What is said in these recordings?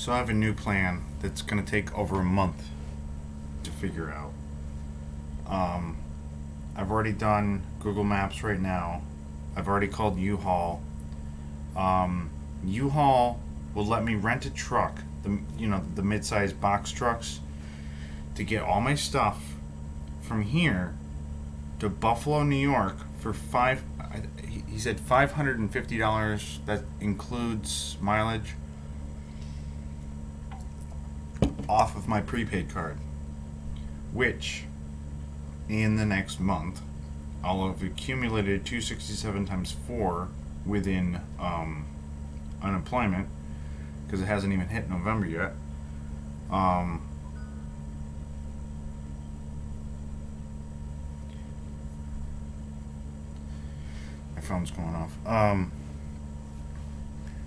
So I have a new plan that's going to take over a month to figure out. Um, I've already done Google Maps right now. I've already called U-Haul. Um, U-Haul will let me rent a truck, the mid-sized box trucks, to get all my stuff from here to Buffalo, New York for five. He said $550. That includes mileage off of my prepaid card, which in the next month I'll have accumulated 267 times 4 within unemployment because it hasn't even hit November yet. Um, my phone's going off.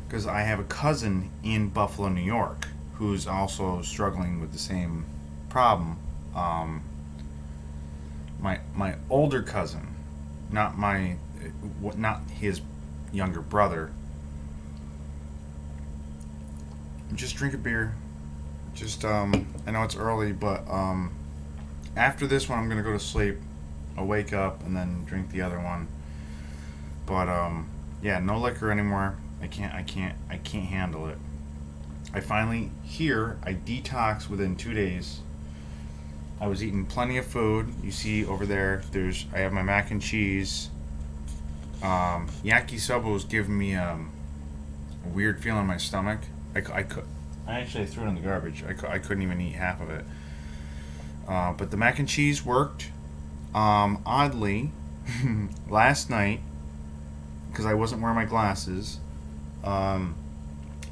Because I have a cousin in Buffalo, New York, who's also struggling with the same problem. Um, my older cousin, not his younger brother. Just drink a beer. I know it's early, but after this one, I'm gonna go to sleep. I'll wake up and then drink the other one. But yeah, no liquor anymore. I can't handle it. I detox within 2 days. I was eating plenty of food. You see over there, I have my mac and cheese. Yakisoba was giving me a weird feeling in my stomach. I actually threw it in the garbage. I couldn't even eat half of it. But the mac and cheese worked. Oddly, last night, because I wasn't wearing my glasses,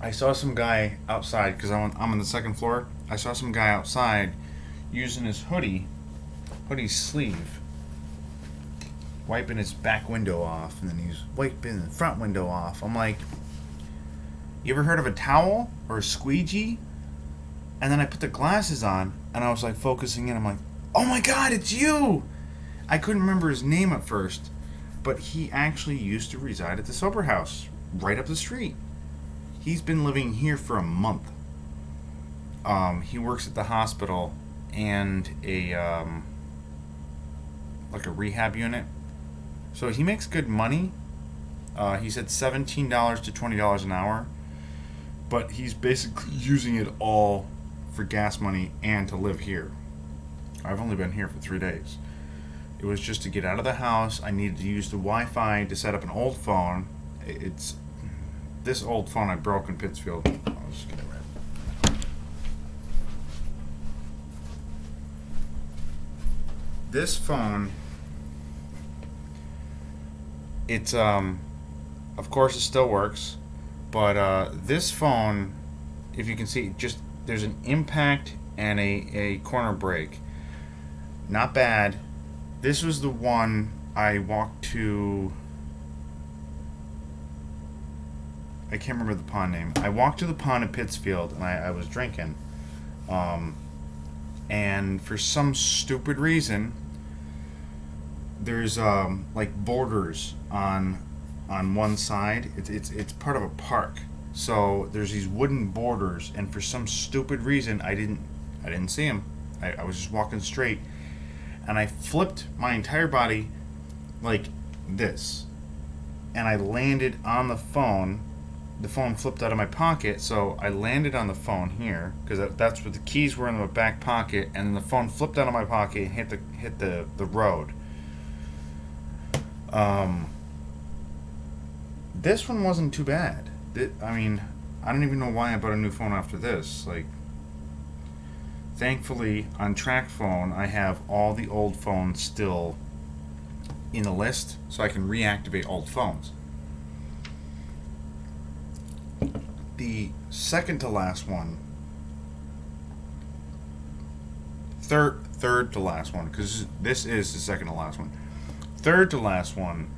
I saw some guy outside, because I'm on the second floor. I saw some guy outside using his hoodie sleeve, wiping his back window off, and then he's wiping the front window off. I'm like, you ever heard of a towel or a squeegee? And then I put the glasses on, and I was like focusing in. I'm like, oh my god, it's you! I couldn't remember his name at first, but he actually used to reside at the sober house right up the street. He's been living here for a month. He works at the hospital and like a rehab unit, so he makes good money. He said $17 to $20 an hour, but he's basically using it all for gas money and to live here. I've only been here for 3 days. It was just to get out of the house. I needed to use the Wi-Fi to set up an old phone. It's this old phone I broke in Pittsfield. I'll just get it right. This phone, it's of course it still works, but this phone, if you can see, just there's an impact and a corner break. Not bad. This was the one I walked to. I can't remember the pond name. I walked to the pond in Pittsfield, and I was drinking. And for some stupid reason, there's like borders on one side. It's part of a park, so there's these wooden borders, and for some stupid reason, I didn't see them. I was just walking straight, and I flipped my entire body like this, and I landed on the phone. The phone flipped out of my pocket, so I landed on the phone here because that's where the keys were in the back pocket, and then the phone flipped out of my pocket and hit the road. This one wasn't too bad. I mean, I don't even know why I bought a new phone after this. Like, thankfully on TrackPhone I have all the old phones still in a list, so I can reactivate old phones. The second to last one, third to last one, because this is the second to last one. Third to last one,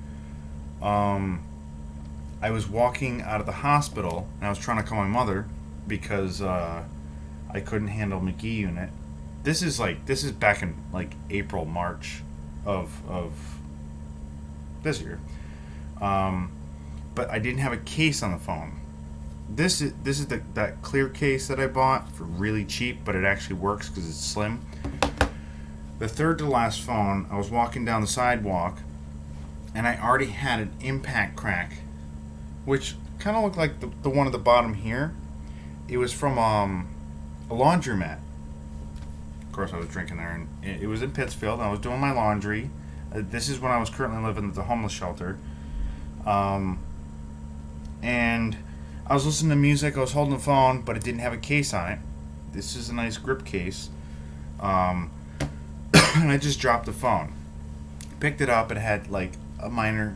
I was walking out of the hospital and I was trying to call my mother because I couldn't handle McGee unit. This is back in like April, March of this year. But I didn't have a case on the phone. this is that clear case that I bought for really cheap, but it actually works because it's slim. The third to last phone, I was walking down the sidewalk, and I already had an impact crack, which kind of looked like the one at the bottom here. It was from a laundromat. Of course, I was drinking there, and it was in Pittsfield. And I was doing my laundry. This is when I was currently living at the homeless shelter. And I was listening to music. I was holding the phone, but it didn't have a case on it. This is a nice grip case. And I just dropped the phone. Picked it up. It had like a minor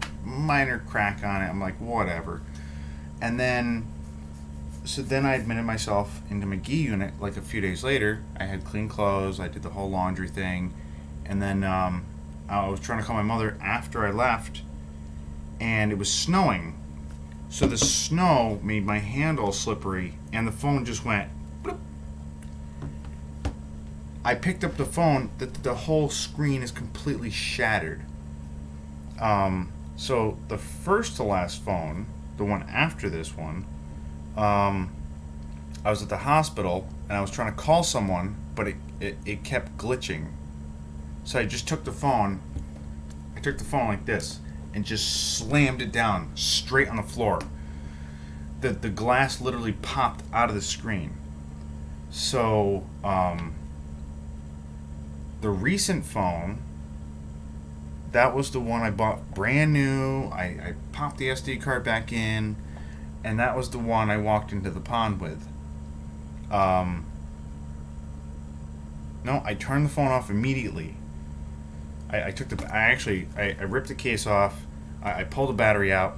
crack on it. I'm like, whatever. And then I admitted myself into McGee unit like a few days later. I had clean clothes. I did the whole laundry thing. And then I was trying to call my mother after I left, and it was snowing. So the snow made my handle slippery, and the phone just went bloop. I picked up the phone. The whole screen is completely shattered. So the first to last phone, the one after this one, I was at the hospital, and I was trying to call someone, but it kept glitching. So I just took the phone. I took the phone like this and just slammed it down straight on the floor. The glass literally popped out of the screen. So the recent phone, that was the one I bought brand new. I popped the SD card back in, and that was the one I walked into the pond with. No, I turned the phone off immediately. I ripped the case off. I pulled the battery out,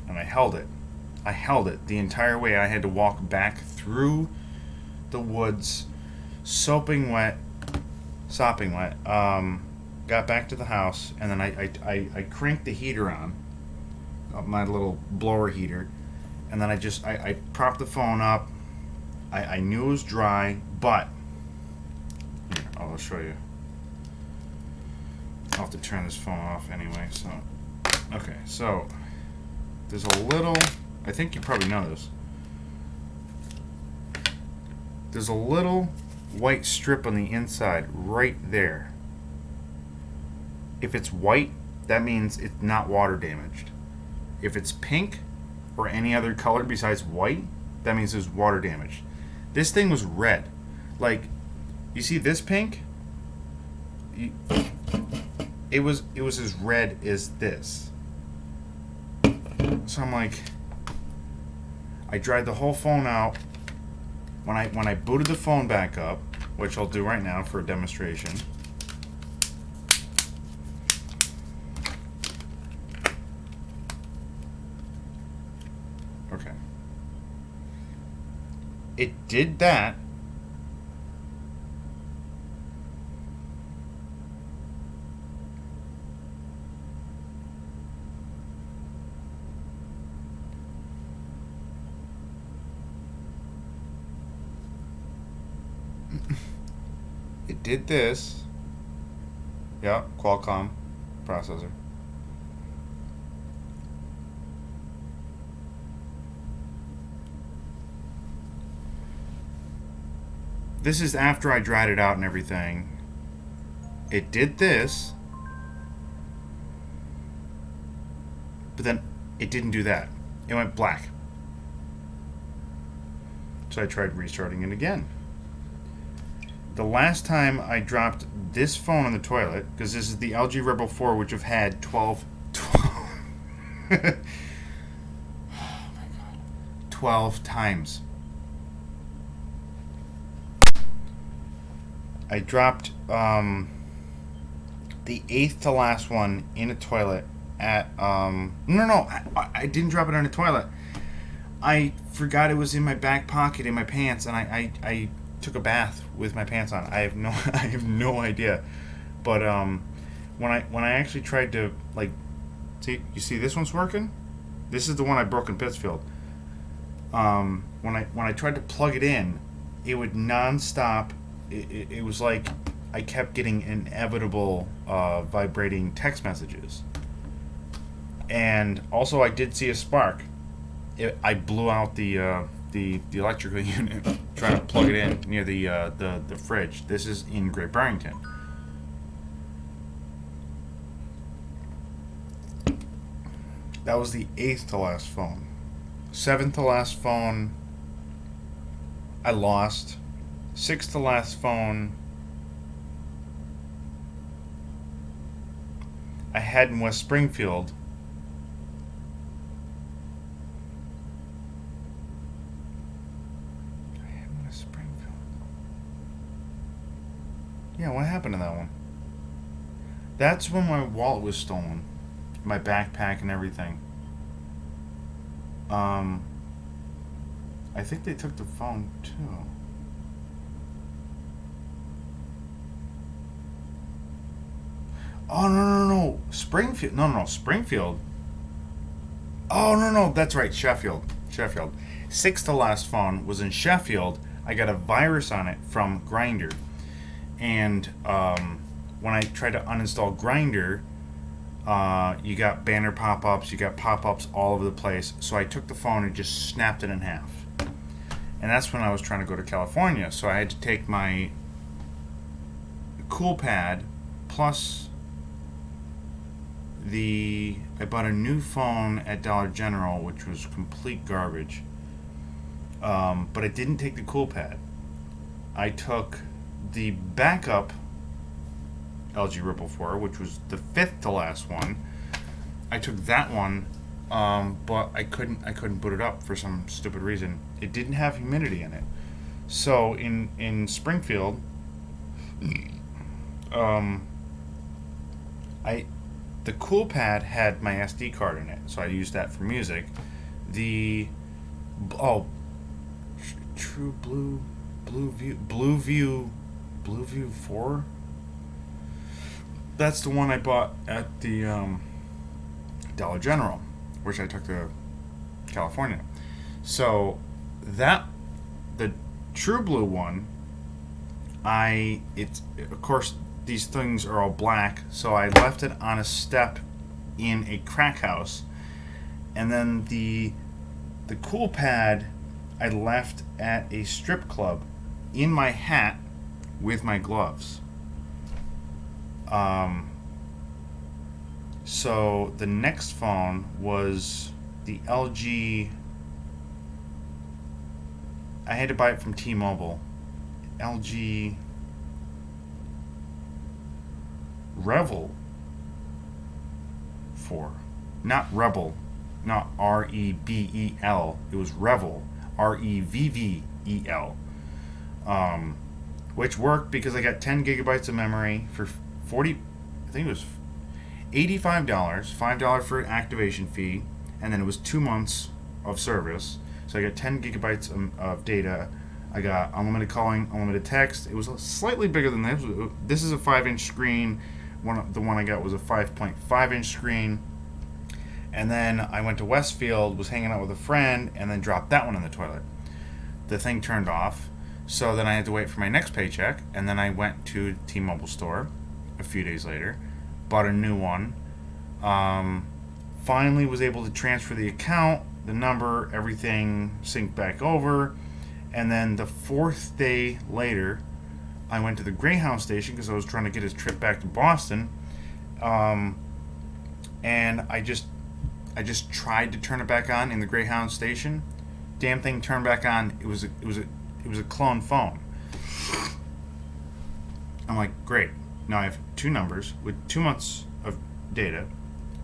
and I held it. I held it the entire way. I had to walk back through the woods, sopping wet. Got back to the house, and then I cranked the heater on, my little blower heater, and then I propped the phone up. I knew it was dry, but here, I'll show you. I'll have to turn this phone off anyway. So, okay, so there's a little, I think you probably know this. There's a little white strip on the inside right there. If it's white, that means it's not water damaged. If it's pink or any other color besides white, that means it's water damaged. This thing was red. Like, you see this pink? It was as red as this. So I'm like, I dried the whole phone out. When I booted the phone back up, which I'll do right now for a demonstration. Okay. It did that. It did this. Yeah, Qualcomm processor. This is after I dried it out and everything. It did this, but then it didn't do that. It went black. So I tried restarting it again. The last time I dropped this phone in the toilet, because this is the LG Rebel 4, which have had 12 oh my god, 12 times. I dropped the 8th to last one in a toilet at no, I didn't drop it in a toilet. I forgot it was in my back pocket in my pants, and I took a bath with my pants on. I have no idea. But when I actually tried to, like, see this one's working? This is the one I broke in Pittsfield. When I tried to plug it in, it would nonstop. It was like I kept getting inevitable vibrating text messages. And also I did see a spark. I blew out the electrical unit trying to plug it in near the fridge. This is in Great Barrington. That was the 8th to last phone. 7th to last phone, I lost. 6th to last phone, I had in West Springfield. Yeah, what happened to that one? That's when my wallet was stolen, my backpack and everything. Um, I think they took the phone too. Oh no, Springfield. No, Springfield. Oh no, that's right, Sheffield. 6th to last phone was in Sheffield. I got a virus on it from Grinder, and when I tried to uninstall Grinder, you got banner pop-ups, you got pop-ups all over the place. So I took the phone and just snapped it in half. And that's when I was trying to go to California. So I had to take my CoolPad plus I bought a new phone at Dollar General, which was complete garbage. But I didn't take the CoolPad. I took the backup LG Ripple 4, which was the 5th to last one. I took that one, but I couldn't boot it up for some stupid reason. It didn't have humidity in it. So in Springfield, the CoolPad had my SD card in it, so I used that for music. The True Blueview 4. That's the one I bought at the Dollar General, which I took to California. So the True Blue one, of course these things are all black, so I left it on a step in a crack house, and then the CoolPad I left at a strip club in my hat with my gloves. So the next phone was the LG. I had to buy it from T-Mobile. LG Revel 4. Not Rebel. Not Rebel. It was Revel. Revvel. Which worked because I got 10 gigabytes of memory for 40, I think it was $85, $5 for an activation fee, and then it was 2 months of service. So I got 10 gigabytes of data. I got unlimited calling, unlimited text. It was slightly bigger than this. This is a 5-inch screen. The one I got was a 5.5-inch screen. And then I went to Westfield, was hanging out with a friend, and then dropped that one in the toilet. The thing turned off. So then I had to wait for my next paycheck, and then I went to T-Mobile store a few days later, bought a new one, finally was able to transfer the account, the number, everything synced back over, and then the 4th day later, I went to the Greyhound station because I was trying to get his trip back to Boston, and I just tried to turn it back on in the Greyhound station. Damn thing turned back on. It was a clone phone. I'm like, great. Now I have 2 numbers with 2 months of data.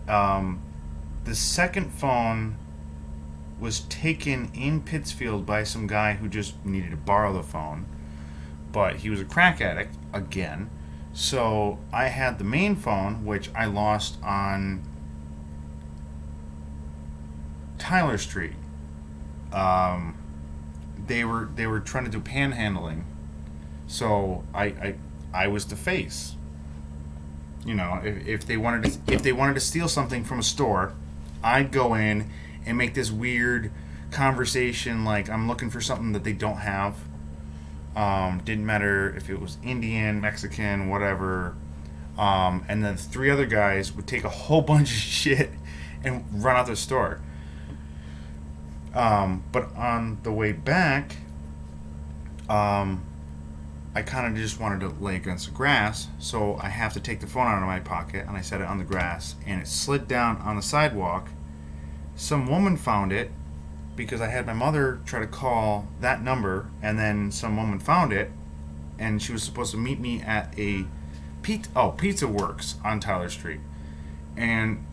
The second phone was taken in Pittsfield by some guy who just needed to borrow the phone, but he was a crack addict again. So I had the main phone, which I lost on Tyler Street. They were trying to do panhandling, so I was the face. You know, if they wanted to steal something from a store, I'd go in and make this weird conversation like I'm looking for something that they don't have. Didn't matter if it was Indian, Mexican, whatever. And then 3 other guys would take a whole bunch of shit and run out the store. But on the way back, I kind of just wanted to lay against the grass, so I have to take the phone out of my pocket, and I set it on the grass, and it slid down on the sidewalk. Some woman found it because I had my mother try to call that number, and then some woman found it, and she was supposed to meet me at a Pizza Works on Tyler Street, and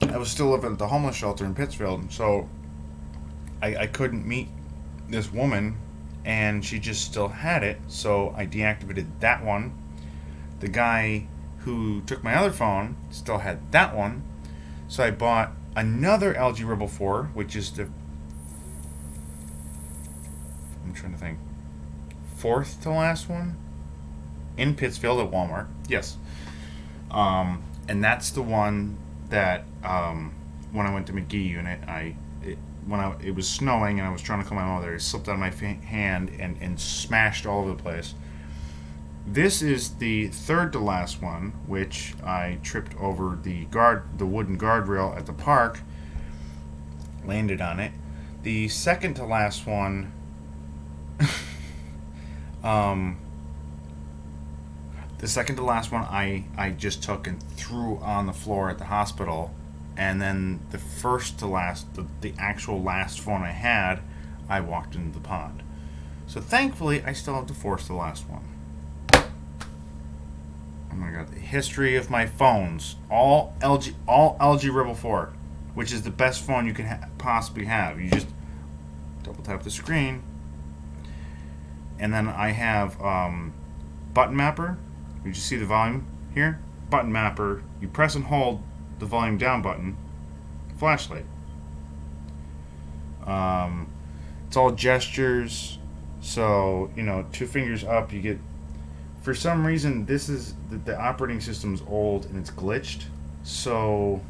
I was still living at the homeless shelter in Pittsfield, so I couldn't meet this woman, and she just still had it, so I deactivated that one. The guy who took my other phone still had that one, so I bought another LG Rebel 4, which is I'm trying to think, fourth to last one in Pittsfield at Walmart. Yes. And that's the one that when I went to McGee unit, it was snowing and I was trying to call my mother, it slipped out of my hand and smashed all over the place. This is the third to last one, which I tripped over the wooden guardrail at the park, landed on it. The second to last one, I just took and threw on the floor at the hospital, and then the first to last, the actual last phone I had, I walked into the pond. So thankfully, I still have the fourth to last one. Oh my god, the history of my phones, all LG Rebel 4, which is the best phone you can possibly have. You just double tap the screen, and then I have button mapper. You just see the volume here, button mapper. You press and hold the volume down button, flashlight. It's all gestures, so 2 fingers up, you get. For some reason, this is the operating system's old and it's glitched, so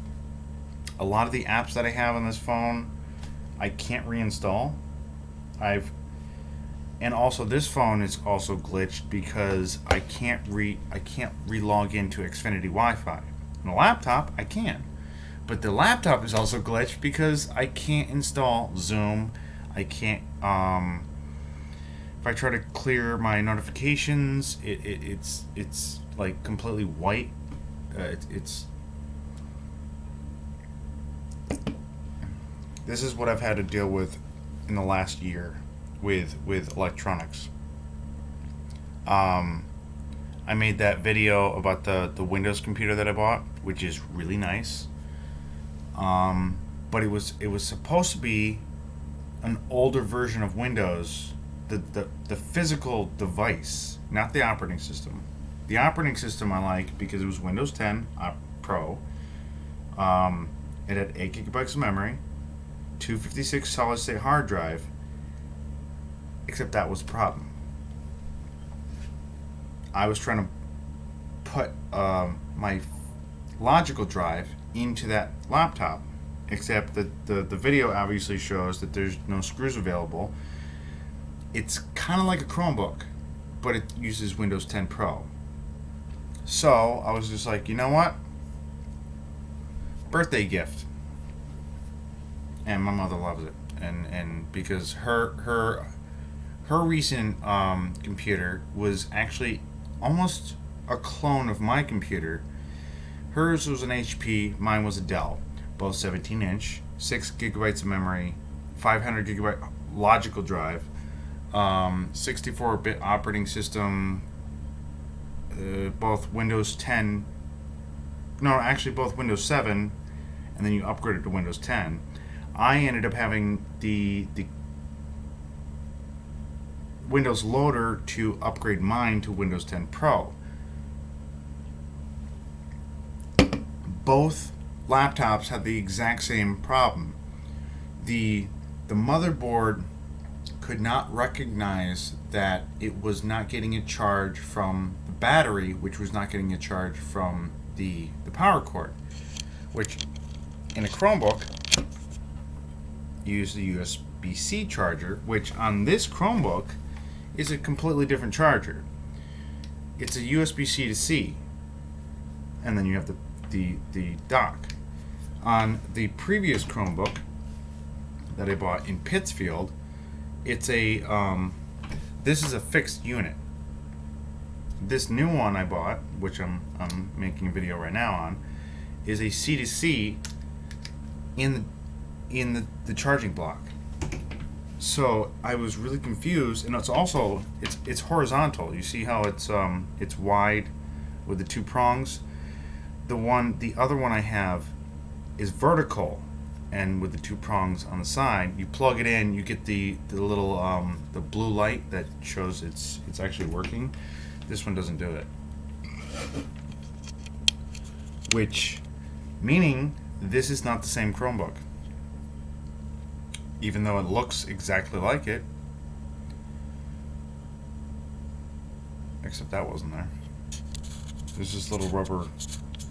a lot of the apps that I have on this phone, I can't reinstall. And also this phone is also glitched because I can't re-log into Xfinity Wi-Fi. On a laptop, I can, but the laptop is also glitched because I can't install Zoom. I can't. If I try to clear my notifications, it's like completely white. This is what I've had to deal with in the last year with electronics. I made that video about the Windows computer that I bought, which is really nice. But it was supposed to be an older version of Windows. The physical device, not the operating system. The operating system I like because it was Windows 10 Pro. It had 8 gigabytes of memory, 256 solid state hard drive. Except that was the problem. I was trying to put my logical drive into that laptop, except that the video obviously shows that there's no screws available. It's kind of like a Chromebook, but it uses Windows 10 Pro. So I was just like, you know what? Birthday gift. And my mother loves it, and because her recent computer was actually almost a clone of my computer. Hers was an HP, mine was a Dell, both 17-inch, 6 gigabytes of memory, 500 gigabyte logical drive, 64-bit operating system, both Windows 10, no, actually both Windows 7, and then you upgraded to Windows 10. I ended up having the Windows Loader to upgrade mine to Windows 10 Pro. Both laptops had the exact same problem. The motherboard could not recognize that it was not getting a charge from the battery, which was not getting a charge from the power cord, which in a Chromebook use the USB-C charger, which on this Chromebook is a completely different charger. It's a USB-C to C, and then you have the dock. On the previous Chromebook that I bought in Pittsfield, it's a this is a fixed unit. This new one I bought, which I'm making a video right now on, is a C2C in the charging block. So I was really confused, and it's also it's horizontal. You see how it's wide with the two prongs. The other one I have is vertical, and with the two prongs on the side. You plug it in, you get the little the blue light that shows it's actually working. This one doesn't do it, which meaning this is not the same Chromebook, even though it looks exactly like it, except that wasn't there. There's this little rubber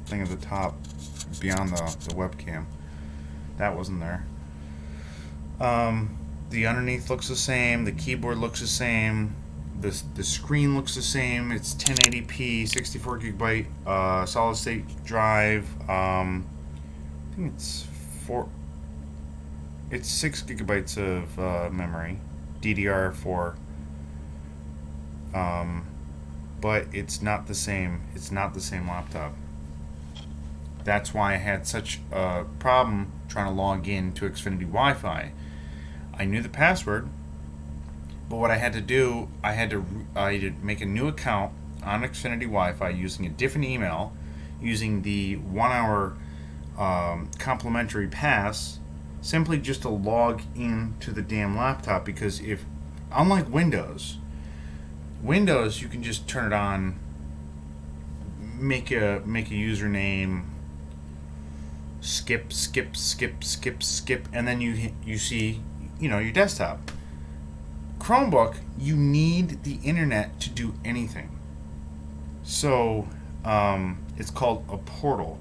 thing at the top beyond the webcam. That wasn't there. The underneath looks the same. The keyboard looks the same. The screen looks the same. It's 1080p, 64 gigabyte solid state drive. I think it's 6 gigabytes of memory, DDR4. But it's not the same. It's not the same laptop. That's why I had such a problem trying to log in to Xfinity Wi-Fi. I knew the password, but what I had to do, I had to make a new account on Xfinity Wi-Fi using a different email, using the 1 hour complimentary pass, simply just to log into the damn laptop. Because unlike Windows, you can just turn it on, make a username, skip, and then you see, your desktop. Chromebook, you need the internet to do anything. So it's called a portal.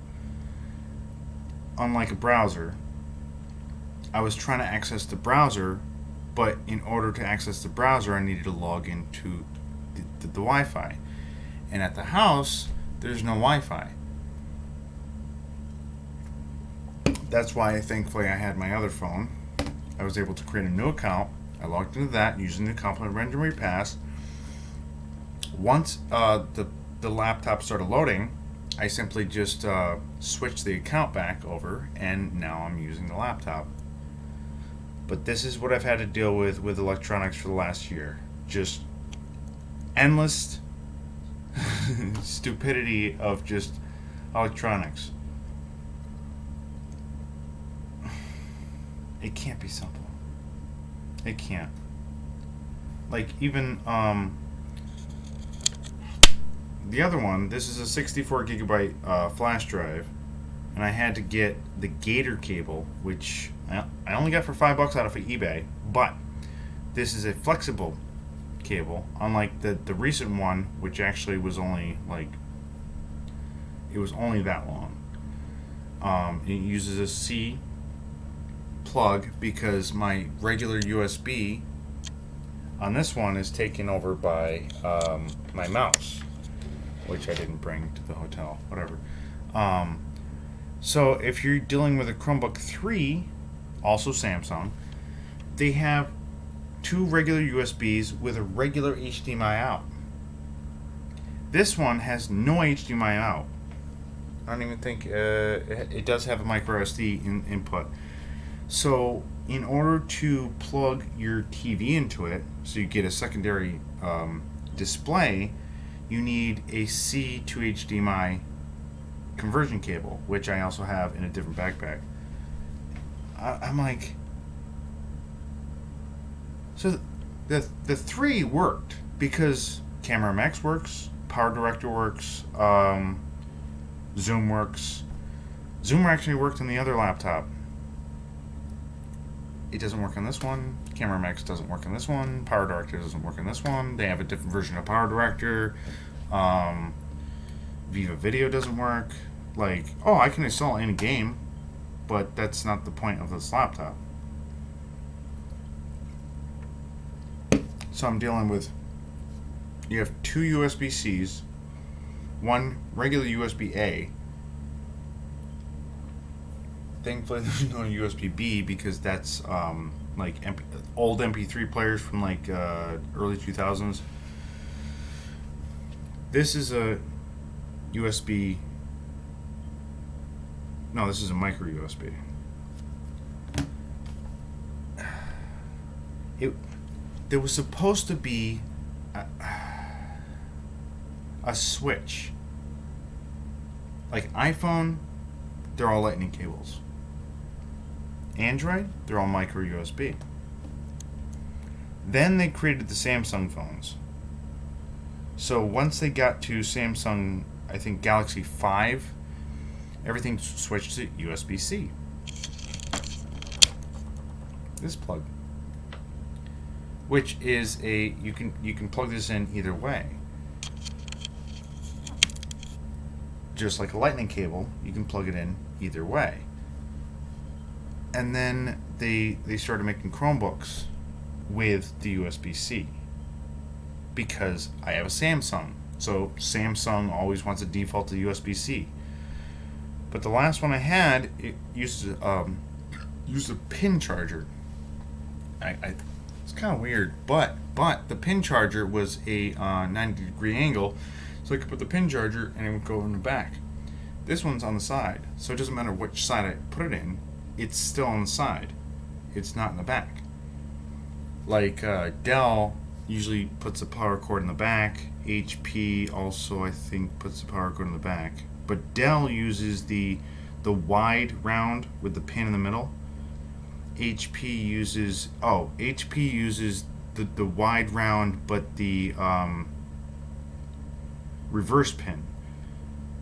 Unlike a browser, I was trying to access the browser, but in order to access the browser, I needed to log into the Wi-Fi. And at the house, there's no Wi-Fi. That's why, thankfully, I had my other phone. I was able to create a new account. I logged into that using the complimentary pass. Once the laptop started loading, I simply just switched the account back over, and now I'm using the laptop. But this is what I've had to deal with electronics for the last year. Just endless stupidity of just electronics. It can't be simple. It can't. Like, even the other one, this is a 64 gigabyte flash drive, and I had to get the Gator cable, which I only got for $5 out of eBay, but this is a flexible cable, unlike the recent one, which actually was only it was only that long. It uses a C plug because my regular USB on this one is taken over by my mouse, which I didn't bring to the hotel, whatever. So if you're dealing with a Chromebook 3, also Samsung, they have two regular USBs with a regular HDMI out. This one has no HDMI out. I don't even think it does have a micro SD input. So in order to plug your TV into it, so you get a secondary display, you need a C to HDMI conversion cable, which I also have in a different backpack. I'm like, so the 3 worked because Camera MX works, PowerDirector works, Zoom works. Zoom actually worked on the other laptop. It doesn't work on this one. Camera MX doesn't work on this one. PowerDirector doesn't work on this one. They have a different version of PowerDirector. Viva Video doesn't work. Like, I can install any game, but that's not the point of this laptop. So I'm dealing with, you have 2 USB-Cs, one regular USB-A, thankfully there's no USB-B because that's like old MP3 players from like early 2000s. This is a USB. No, this is a micro USB. There was supposed to be a switch. Like iPhone, they're all lightning cables. Android, they're all micro USB. Then they created the Samsung phones. So once they got to Samsung, I think Galaxy 5, everything switched to USB-C. This plug, which is you can plug this in either way. Just like a lightning cable, you can plug it in either way. And then they started making Chromebooks with the USB-C because I have a Samsung. So Samsung always wants to default to USB-C. But the last one I had, it used a pin charger. It's kind of weird, but the pin charger was a 90-degree angle, so I could put the pin charger and it would go in the back. This one's on the side, so it doesn't matter which side I put it in, it's still on the side. It's not in the back. Like Dell usually puts a power cord in the back. HP also, I think, puts the power cord in the back. But Dell uses the wide round with the pin in the middle. HP uses the wide round but the reverse pin.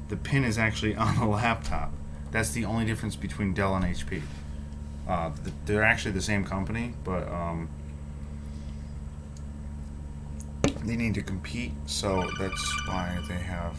The pin is actually on the laptop. That's the only difference between Dell and HP. They're actually the same company, but they need to compete, so that's why they have